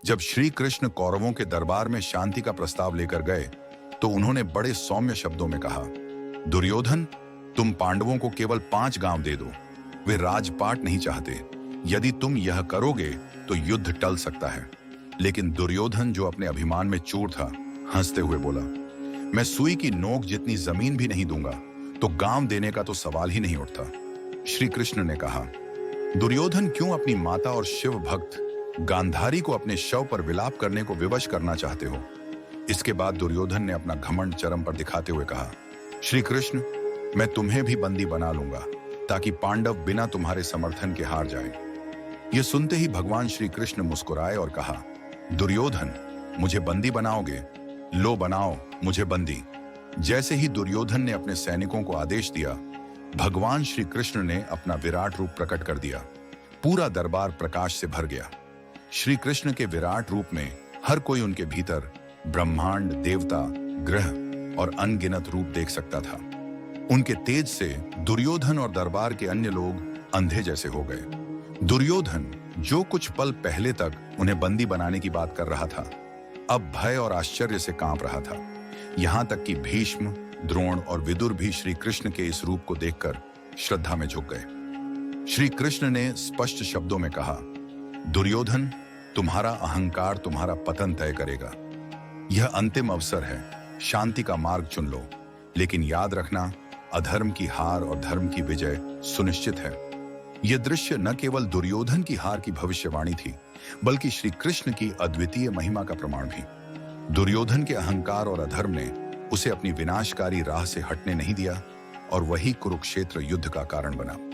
जब श्री कृष्ण कौरवों के दरबार में शांति का प्रस्ताव लेकर गए तो उन्होंने बड़े सौम्य शब्दों में कहा, दुर्योधन, तुम पांडवों को केवल 5 गांव दे दो। वे राजपाट नहीं चाहते। यदि तुम यह करोगे तो युद्ध टल सकता है। लेकिन दुर्योधन, जो अपने अभिमान में चूर था, हंसते हुए बोला, मैं सुई की नोक जितनी जमीन भी नहीं दूंगा तो गांव देने का तो सवाल ही नहीं उठता। श्री कृष्ण ने कहा, दुर्योधन, क्यों अपनी माता और शिव भक्त गांधारी को अपने शव पर विलाप करने को विवश करना चाहते हो? इसके बाद दुर्योधन ने अपना घमंड चरम पर दिखाते हुए कहा, श्री कृष्ण, मैं तुम्हें भी बंदी बना लूंगा ताकि पांडव बिना तुम्हारे समर्थन के हार जाएं। यह सुनते ही भगवान श्री कृष्ण मुस्कुराए और कहा, दुर्योधन, मुझे बंदी बनाओगे? लो, बनाओ मुझे बंदी। जैसे ही दुर्योधन ने अपने सैनिकों को आदेश दिया, भगवान श्री कृष्ण ने अपना विराट रूप प्रकट कर दिया। पूरा दरबार प्रकाश से भर गया। श्री कृष्ण के विराट रूप में हर कोई उनके भीतर ब्रह्मांड, देवता, ग्रह और अनगिनत रूप देख सकता था। उनके तेज से दुर्योधन और दरबार के अन्य लोग अंधे जैसे हो गए। दुर्योधन, जो कुछ पल पहले तक उन्हें बंदी बनाने की बात कर रहा था, अब भय और आश्चर्य से कांप रहा था। यहां तक कि भीष्म, द्रोण और विदुर भी श्री कृष्ण के इस रूप को देखकर श्रद्धा में झुक गए। श्री कृष्ण ने स्पष्ट शब्दों में कहा, दुर्योधन, तुम्हारा अहंकार तुम्हारा पतन तय करेगा। यह अंतिम अवसर है, शांति का मार्ग चुन लो। लेकिन याद रखना, अधर्म की हार और धर्म की विजय सुनिश्चित है। यह दृश्य न केवल दुर्योधन की हार की भविष्यवाणी थी, बल्कि श्री कृष्ण की अद्वितीय महिमा का प्रमाण भी। दुर्योधन के अहंकार और अधर्म ने उसे अपनी विनाशकारी राह से हटने नहीं दिया और वही कुरुक्षेत्र युद्ध का कारण बना।